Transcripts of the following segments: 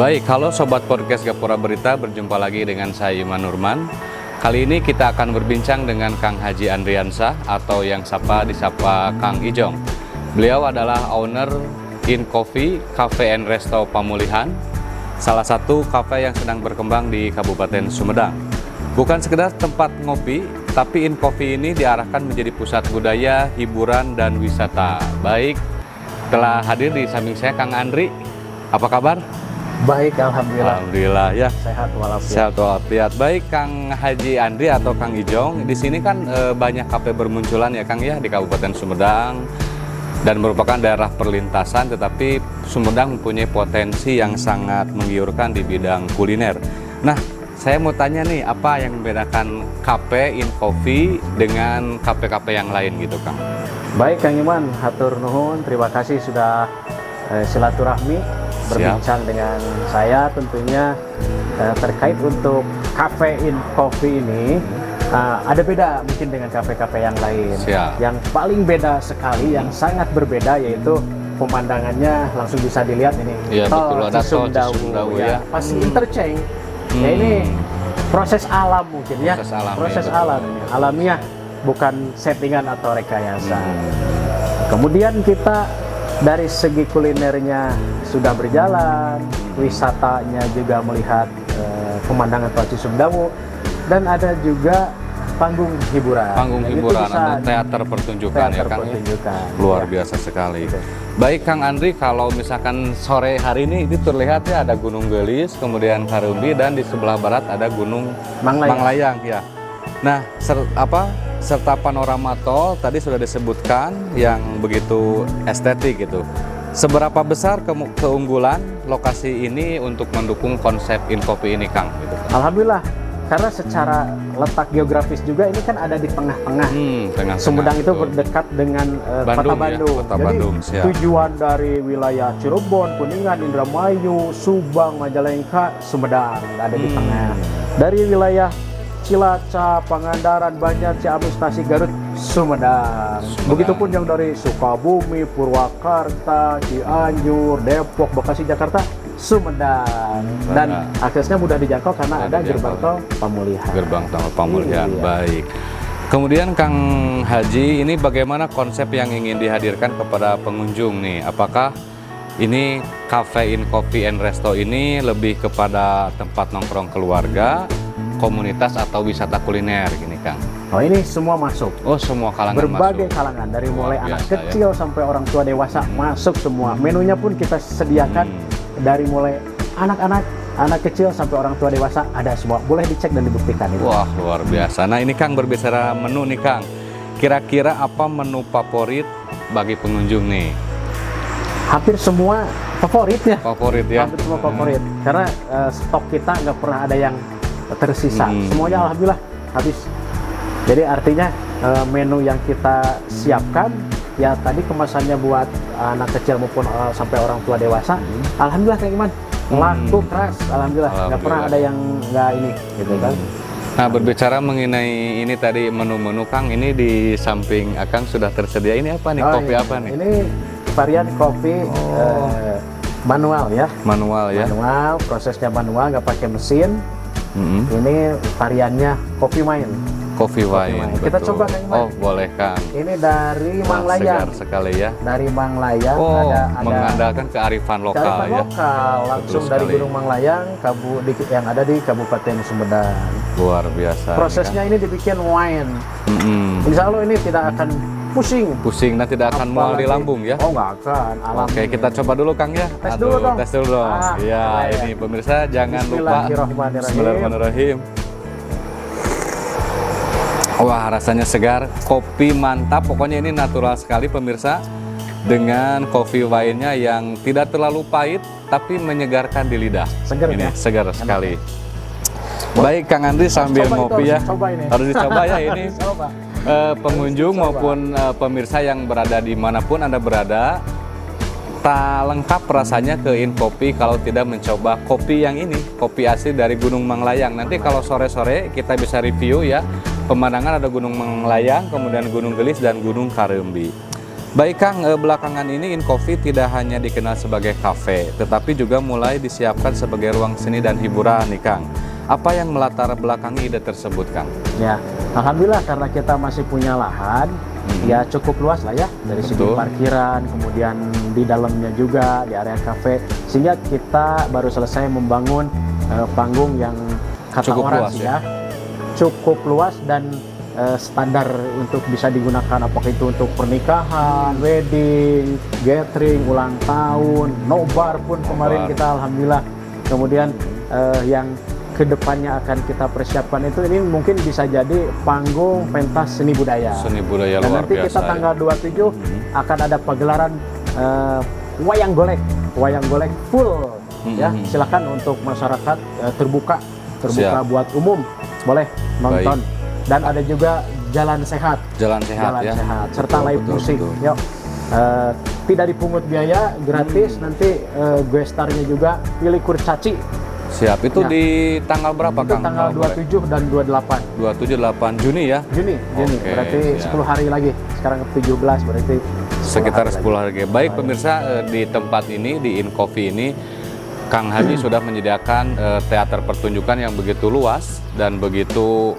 Baik, halo Sobat Podcast Gapura Berita, berjumpa lagi dengan saya Iman Nurman. Kali ini kita akan berbincang dengan Kang Haji Andriansah atau yang disapa Kang Ijong. Beliau adalah owner In Coffee Cafe and Resto Pamulihan, salah satu kafe yang sedang berkembang di Kabupaten Sumedang. Bukan sekedar tempat ngopi, tapi In Coffee ini diarahkan menjadi pusat budaya, hiburan, dan wisata. Baik, telah hadir di samping saya Kang Andri. Apa kabar? Baik, alhamdulillah. Alhamdulillah ya. Sehat walafiat. Sehat walafiat. Baik, Kang Haji Andri atau Kang Ijong. Di sini kan banyak kafe bermunculan ya Kang ya di Kabupaten Sumedang dan merupakan daerah perlintasan, tetapi Sumedang mempunyai potensi yang sangat menggiurkan di bidang kuliner. Nah, saya mau tanya nih, apa yang membedakan kafe In Coffee dengan kafe-kafe yang lain gitu Kang? Baik, Kang Iman, hatur nuhun. Terima kasih sudah silaturahmi berbincang dengan saya tentunya terkait untuk Cafe In Coffee ini. Ada beda mungkin dengan kafe-kafe yang lain. Siap. Yang paling beda sekali, yang sangat berbeda yaitu pemandangannya langsung bisa dilihat ini. Iya betul, ada tol Cisumdawu ya. Pas interchange. Ya ini proses alam mungkin ya. Proses alam ini. Alamiah, bukan settingan atau rekayasa. Kemudian kita dari segi kulinernya sudah berjalan, wisatanya juga melihat pemandangan Tol Cisumdawu, dan ada juga panggung hiburan. Panggung hiburan atau teater pertunjukan ya Kang. Luar biasa sekali. Baik Kang Andri, kalau misalkan sore hari ini terlihat ya ada Gunung Gelis, kemudian Karumbi, dan di sebelah barat ada Gunung Manglayang ya. Nah, serta panorama tol tadi sudah disebutkan yang begitu estetik gitu. Seberapa besar keunggulan lokasi ini untuk mendukung konsep In Coffee ini Kang? Gitu. Alhamdulillah, karena secara letak geografis juga ini kan ada di tengah-tengah. Sumedang itu berdekat dengan Kota Bandung. Ya, Kota Bandung. Jadi tujuan dari wilayah Cirebon, Kuningan, Indramayu, Subang, Majalengka, Sumedang ada di tengah. Dari wilayah Cilacap, Pangandaran, Banjar, Ciamis, Tasik, Garut, Sumedang. Begitupun yang dari Sukabumi, Purwakarta, Cianjur, Depok, Bekasi, Jakarta, Sumedang. Dan aksesnya mudah dijangkau karena ada gerbang tol Pamulihan. Gerbang tol Pamulihan, baik. Kemudian Kang Haji, ini bagaimana konsep yang ingin dihadirkan kepada pengunjung nih? Apakah ini Cafe In Coffee and Resto ini lebih kepada tempat nongkrong keluarga, komunitas, atau wisata kuliner gini Kang? Oh, ini semua masuk. Oh, semua kalangan berbagai masuk. Kalangan, dari mulai anak kecil sampai orang tua dewasa masuk semua. Menunya pun kita sediakan dari mulai anak-anak, anak kecil sampai orang tua dewasa, ada semua. Boleh dicek dan dibuktikan itu. Wah, luar biasa. Nah, ini Kang berbicara menu nih Kang. Kira-kira apa menu favorit bagi pengunjung nih? Hampir semua favorit ya. Favorit ya. Hampir semua favorit. Karena stok kita nggak pernah ada yang tersisa. Semuanya alhamdulillah habis. Jadi artinya menu yang kita siapkan ya tadi kemasannya buat anak kecil maupun sampai orang tua dewasa. Alhamdulillah Kang Iman laku keras. Alhamdulillah nggak pernah ada yang nggak ini gitu kan. Nah, berbicara mengenai ini tadi menu-menu Kang, ini di samping Akang sudah tersedia ini apa nih? Kopi apa nih? Ini varian kopi manual ya. Manual ya. Manual, prosesnya manual, nggak pakai mesin. Ini variannya kopi wine. Coffee wine. Kita coba Kang Iman. Oh, boleh Kang. Ini dari Manglayang. Segar sekali ya. Dari Manglayang ada mengandalkan kearifan lokal ya. Langsung dari Gunung Manglayang yang ada di Kabupaten Sumedang. Luar biasa. Prosesnya ini dibikin wine. Insya Allah ini tidak akan pusing dan tidak akan mual di lambung ya. Oh, nggak akan. Oke, kita coba dulu Kang ya. Tes dulu dong. Iya, ini pemirsa jangan lupa. Bismillahirrahmanirrahim. Wah, rasanya segar, kopi mantap. Pokoknya ini natural sekali pemirsa. Dengan kopi wine-nya yang tidak terlalu pahit tapi menyegarkan di lidah. Segar ini ya? Segar sekali. Baik Kang Andri sambil ngopi ya. Harus dicoba ya ini. Pengunjung maupun pemirsa yang berada dimanapun Anda berada, tak lengkap rasanya ke In Coffee kalau tidak mencoba kopi yang ini, kopi asli dari Gunung Manglayang. Nanti kalau sore-sore kita bisa review ya, pemandangan ada Gunung Manglayang, kemudian Gunung Gelis dan Gunung Karumbi. Baik Kang, belakangan ini InCoffee tidak hanya dikenal sebagai kafe, tetapi juga mulai disiapkan sebagai ruang seni dan hiburan nih Kang. Apa yang melatar belakangi ide tersebut Kang? Ya, alhamdulillah karena kita masih punya lahan, ya cukup luas lah ya dari segi Betul. parkiran, kemudian di dalamnya juga di area kafe, sehingga kita baru selesai membangun panggung yang kata Cukup orang luas, sih ya? cukup luas dan standar untuk bisa digunakan, apakah itu untuk pernikahan, wedding, gathering, ulang tahun, nobar pun kemarin Nobar. kita alhamdulillah. Kemudian yang kedepannya akan kita persiapkan itu ini mungkin bisa jadi panggung pentas seni budaya. Seni budaya Dan luar nanti biasa. kita tanggal 27 akan ada pagelaran wayang golek full ya. Silakan untuk masyarakat terbuka Siap. buat umum, boleh nonton. Dan ada juga jalan sehat, Jalan sehat ya. serta Betul, live betul, musik. betul. Yuk, tidak dipungut biaya, gratis. Nanti gestarnya juga pilih kurcaci. Siap, itu Ya. di tanggal berapa Itu Kang? tanggal kalau boleh? 27 dan 28 27-8 Juni ya? Juni. Oke, Berarti siap. 10 hari lagi. Sekarang ke 17 berarti Sekitar 10 lagi. hari. Baik pemirsa, di tempat ini, di InCoffee ini, Kang Haji sudah menyediakan teater pertunjukan yang begitu luas dan begitu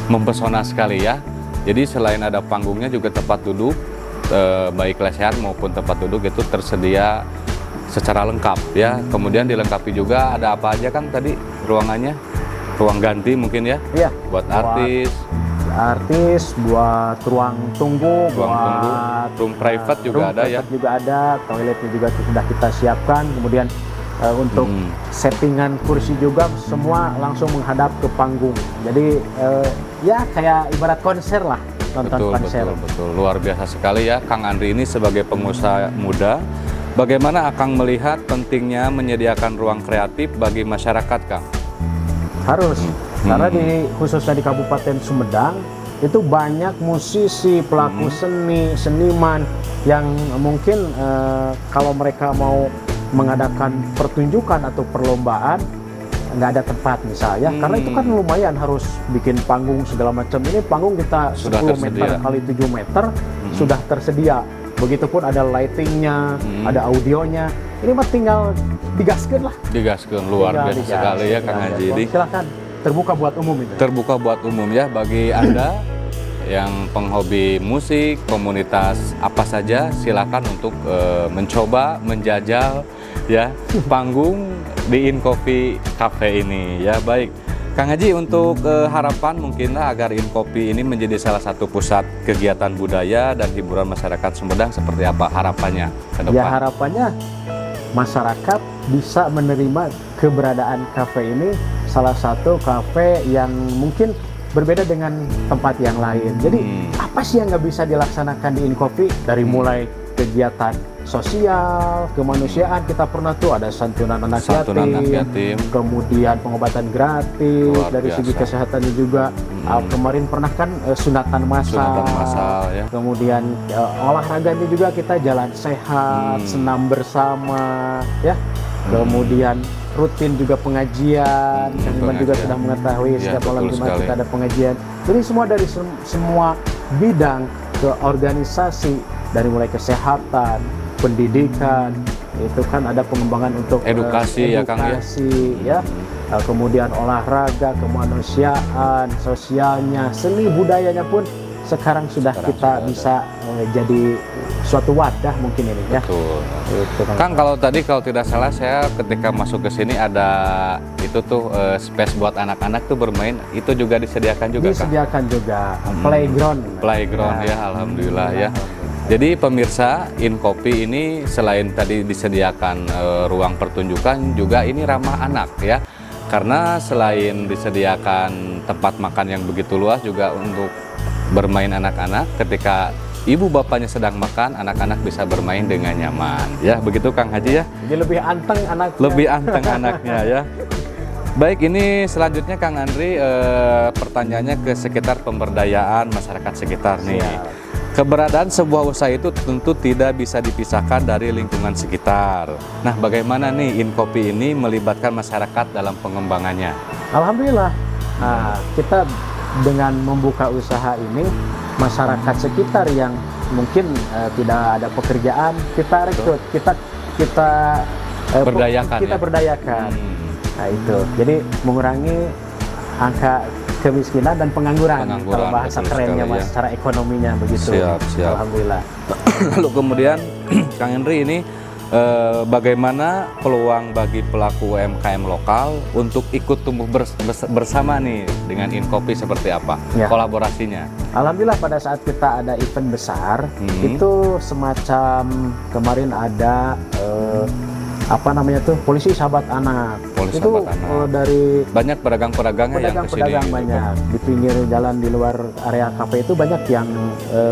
mempesona sekali ya. Jadi selain ada panggungnya juga tempat duduk, baik lesehan maupun tempat duduk itu tersedia secara lengkap ya. Kemudian dilengkapi juga ada apa aja Kang tadi ruangannya? Ruang ganti mungkin ya? Iya. Buat artis, Buat ruang tunggu, ruang tunggu, room private juga ada ya? private juga ada, toiletnya juga sudah kita siapkan. Kemudian untuk settingan kursi juga semua langsung menghadap ke panggung. Jadi ya kayak ibarat konser lah, nonton Betul, konser. betul. Luar biasa sekali ya Kang Andri ini sebagai pengusaha muda. Bagaimana Akang melihat pentingnya menyediakan ruang kreatif bagi masyarakat Kang? Harus, karena khususnya di Kabupaten Sumedang itu banyak musisi, pelaku seni, seniman yang mungkin kalau mereka mau mengadakan pertunjukan atau perlombaan nggak ada tempat misalnya, karena itu kan lumayan harus bikin panggung segala macam. Ini panggung kita Sudah 10 meter tersedia. kali 7 meter sudah tersedia. Begitupun ada lightingnya, ada audionya. Ini mah tinggal digaskeun lah. Digaskeun luar Tinggal biasa digas. sekali ya Kang Haji ini. Silakan, terbuka buat umum itu. Terbuka buat umum ya bagi Anda yang penghobi musik, komunitas apa saja silakan untuk mencoba menjajal ya panggung di InCoffee Cafe ini ya. Baik Kang Haji, untuk harapan mungkinlah agar InCoffee ini menjadi salah satu pusat kegiatan budaya dan hiburan masyarakat Sumedang, seperti apa harapannya ke depan? Ya harapannya masyarakat bisa menerima keberadaan kafe ini, salah satu kafe yang mungkin berbeda dengan tempat yang lain. Jadi apa sih yang nggak bisa dilaksanakan di InCoffee? Dari mulai kegiatan sosial, kemanusiaan, kita pernah tuh ada santunan anak yatim, kemudian pengobatan gratis, Luar dari biasa. segi kesehatannya juga. Kemarin pernah kan sunatan massal, ya. kemudian olahraganya juga kita jalan sehat, senam bersama, ya. Kemudian rutin juga pengajian, Kang Iman juga sudah mengetahui Ya, setiap malam betul Jumat sekali. kita ada pengajian. Jadi semua dari semua bidang ke organisasi, dari mulai kesehatan, pendidikan, itu kan ada pengembangan untuk Edukasi ya, Kang, ya? edukasi, ya. Kemudian olahraga, kemanusiaan, sosialnya, seni budayanya pun sekarang sudah kita sudah bisa jadi suatu wadah mungkin ini ya. Betul. Itu, Kang, kalau tidak salah saya ketika masuk ke sini ada itu tuh space buat anak-anak tuh bermain, itu juga disediakan juga Kang? disediakan juga playground. Playground ya, alhamdulillah ya. Jadi pemirsa, InCoffee ini selain tadi disediakan ruang pertunjukan, juga ini ramah anak ya. Karena selain disediakan tempat makan yang begitu luas, juga untuk bermain anak-anak, ketika ibu bapaknya sedang makan, anak-anak bisa bermain dengan nyaman. Ya, begitu Kang Haji ya. Jadi lebih anteng anaknya. Lebih anteng anaknya ya. Baik, ini selanjutnya Kang Andri, pertanyaannya ke sekitar pemberdayaan masyarakat sekitar nih. Siap. Keberadaan sebuah usaha itu tentu tidak bisa dipisahkan dari lingkungan sekitar. Nah, bagaimana nih InCoffee ini melibatkan masyarakat dalam pengembangannya? Alhamdulillah, kita dengan membuka usaha ini, masyarakat sekitar yang mungkin tidak ada pekerjaan, kita rekrut, kita Berdayakan kita ya? berdayakan. Nah itu, jadi mengurangi angka kemiskinan dan pengangguran, kalau bahasa betul kerennya sekali, Mas, ya. secara ekonominya begitu. Siap. Alhamdulillah. Lalu kemudian Kang Henry ini bagaimana peluang bagi pelaku UMKM lokal untuk ikut tumbuh bersama nih dengan Inkopi seperti apa? Ya. Kolaborasinya? Alhamdulillah pada saat kita ada event besar, itu semacam kemarin ada apa namanya tuh, polisi sahabat anak. Polisi itu sahabat anak. Dari banyak pedagang-pedagangnya yang kesini. pedagang banyak di pinggir jalan di luar area kafe itu banyak yang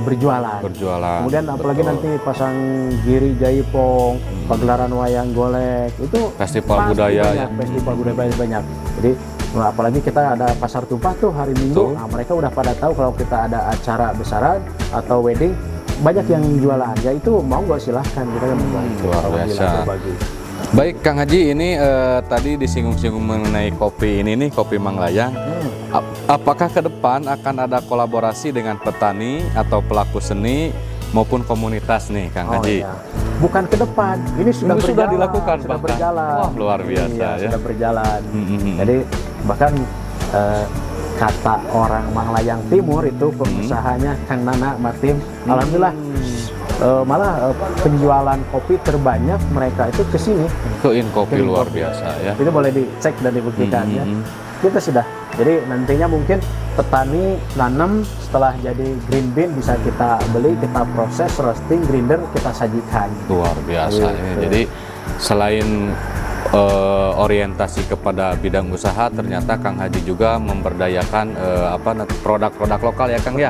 berjualan. Kemudian apalagi nanti pasang giri jaipong, pagelaran wayang golek, itu festival pasti budaya banyak, ya. festival budaya banyak. Jadi apalagi kita ada pasar tumpah tuh hari Minggu, nah, mereka udah pada tahu kalau kita ada acara besaran atau wedding, banyak yang jualan. Ya itu mau nggak, silahkan, kita kan membantu. Luar biasa. Berbagi. Baik Kang Haji, ini tadi disinggung-singgung mengenai kopi ini nih, kopi Manglayang. Apakah ke depan akan ada kolaborasi dengan petani atau pelaku seni maupun komunitas nih Kang Haji? Iya. Bukan ke depan, ini sudah berjalan, sudah dilakukan, sudah bahkan. berjalan. Wah, luar biasa Iya, ya. sudah berjalan. Jadi bahkan kata orang Manglayang Timur itu pengusahanya Kang Nana Martim, alhamdulillah malah penjualan kopi terbanyak mereka itu ke sini. Ke Inkopi luar biasa ya. Itu boleh dicek dan dibuktikan ya. Kita sudah. Jadi nantinya mungkin petani nanam, setelah jadi green bean bisa kita beli, kita proses, roasting, grinder, kita sajikan. Luar biasa ya. Jadi selain orientasi kepada bidang usaha, ternyata Kang Haji juga memberdayakan produk-produk lokal ya Kang. Betul. Ya,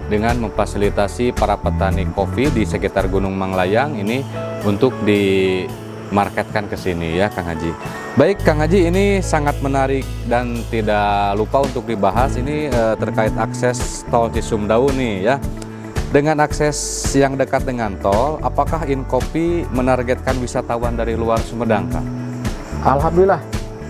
dengan memfasilitasi para petani kopi di sekitar Gunung Manglayang ini untuk dimarketkan ke sini ya Kang Haji. Baik Kang Haji, ini sangat menarik dan tidak lupa untuk dibahas ini terkait akses tol Cisumdawu nih ya. Dengan akses yang dekat dengan tol, apakah Inkopi menargetkan wisatawan dari luar Sumedang Kang? Alhamdulillah,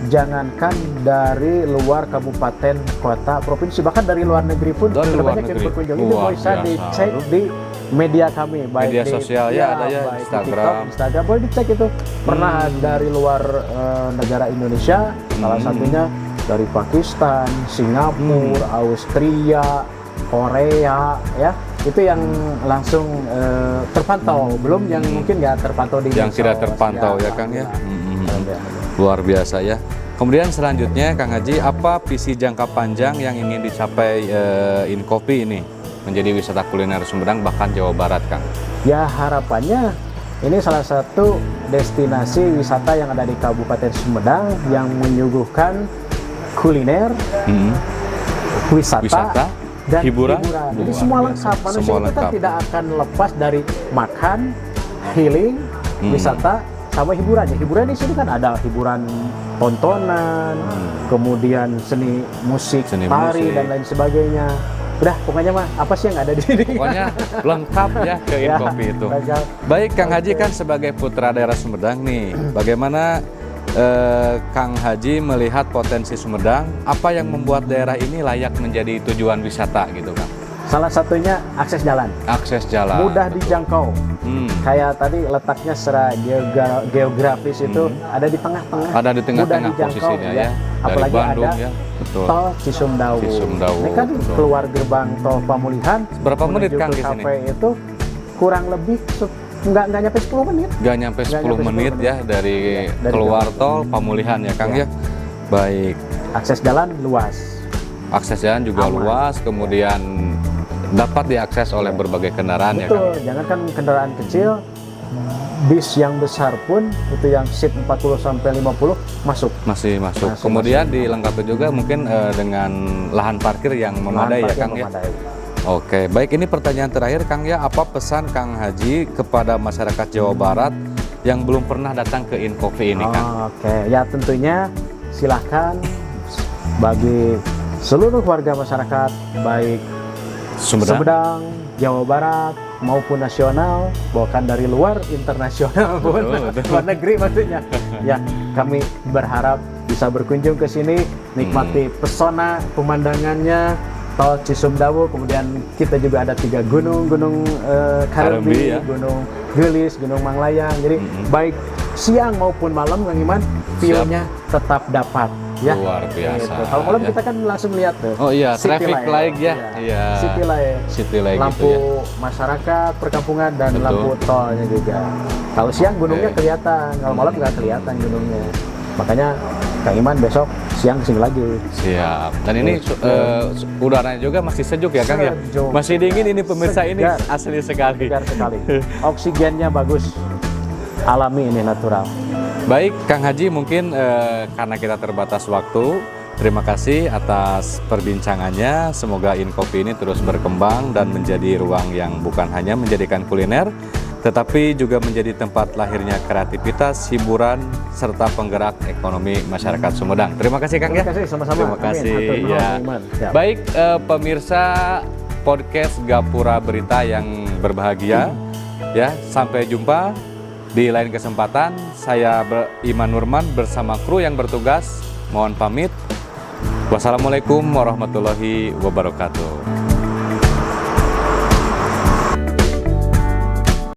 jangankan dari luar kabupaten, kota, provinsi, bahkan dari luar negeri pun Dari sudah luar banyak yang negeri. berkunjung. Ini Luar bisa biasa. dicek di media kami, baik Media di sosial ya, ada ya, baik di Instagram. TikTok, Instagram, boleh dicek itu. Pernah dari luar negara Indonesia, salah satunya dari Pakistan, Singapura, Austria, Korea, ya. Itu yang langsung terpantau, belum yang mungkin nggak terpantau di Yang tidak terpantau ya Kang ya. Luar biasa ya. Kemudian selanjutnya Kang Haji, apa visi jangka panjang yang ingin dicapai Inkopi ini menjadi wisata kuliner Sumedang bahkan Jawa Barat Kang? Ya harapannya ini salah satu destinasi wisata yang ada di Kabupaten Sumedang yang menyuguhkan kuliner, wisata dan hiburan. Jadi semua lengkap. Manusia Semua itu kan lengkap. tidak akan lepas dari makan, healing, wisata, sama hiburan. Ya, hiburan di sini kan ada hiburan tontonan, kemudian seni musik, Seni tari musik. dan lain sebagainya. Udah, pokoknya mah apa sih yang ada di sini? Pokoknya lengkap ya ke Inkopi itu. lengkap. Baik Kang Haji, kan sebagai putra daerah Sumedang nih, bagaimana Kang Haji melihat potensi Sumedang? Apa yang membuat daerah ini layak menjadi tujuan wisata gitu Kang? Salah satunya akses jalan. Akses jalan. Mudah betul. dijangkau. Kayak tadi letaknya secara geografis itu ada di tengah-tengah. Ada di tengah-tengah mudah dijangkau, posisinya ya. Dari Apalagi Bandung ada ya. Betul. tol Cisumdawu. Cisumdawu, Ini kan betul. keluar gerbang tol Pamulihan. Berapa menit, menuju Kang, ke di sini? kafe itu kurang lebih nggak nyampe 10 menit. Gak nyampe 10 menit ya dari keluar tol Pamulihan ya Kang ya. Baik. Akses jalan luas. Akses jalan juga Aman. luas, kemudian dapat diakses oleh berbagai kendaraan ya Kang. Betul, jangankan kendaraan kecil, bis yang besar pun itu yang seat 40 sampai 50 masuk. Masih masuk. Masih Kemudian dilengkapi juga mungkin dengan lahan parkir yang memadai ya Lahan Kang parkir ya. memadai. Oke, baik, ini pertanyaan terakhir Kang ya, apa pesan Kang Haji kepada masyarakat Jawa Barat yang belum pernah datang ke Inkopi ini Kang? Oke, ya tentunya silahkan bagi seluruh warga masyarakat baik Sumedang, Jawa Barat maupun nasional, bahkan dari luar internasional pun, Betul. luar negeri maksudnya. Ya, kami berharap bisa berkunjung ke sini, nikmati pesona pemandangannya, Tol Cisumdawu, kemudian kita juga ada 3 gunung, Gunung Karambi, Karambi, ya. Gunung Gelis, Gunung Manglayang. Jadi baik siang maupun malam Kang Iman, view-nya tetap dapat ya. Luar biasa. Gitu. Kalau malam ya. kita kan langsung lihat tuh. Oh iya, City traffic light ya. Iya. City light. City light Lampu gitu ya. masyarakat, perkampungan, dan Betul. lampu tolnya juga. Kalau siang gunungnya Oke. kelihatan, kalau malam nggak kelihatan gunungnya. Makanya Kang Iman besok siang kesini lagi. Siap. Dan ini udaranya juga masih sejuk ya Kang ya. Sejuk. Masih dingin ini pemirsa, ini Segar. asli sekali. Segar sekali. Oksigennya bagus. Alami ini natural. Baik Kang Haji, mungkin karena kita terbatas waktu, terima kasih atas perbincangannya. Semoga Inkopi ini terus berkembang dan menjadi ruang yang bukan hanya menjadikan kuliner, tetapi juga menjadi tempat lahirnya kreativitas, hiburan, serta penggerak ekonomi masyarakat Sumedang. Terima kasih Kang Terima ya. kasih sama-sama. Terima Amin. kasih Hatur nuhun, ya. Kang Iman. Siap. Baik pemirsa podcast Gapura Berita yang berbahagia, ya sampai jumpa di lain kesempatan. Saya Iman Nurman bersama kru yang bertugas. Mohon pamit. Wassalamualaikum warahmatullahi wabarakatuh.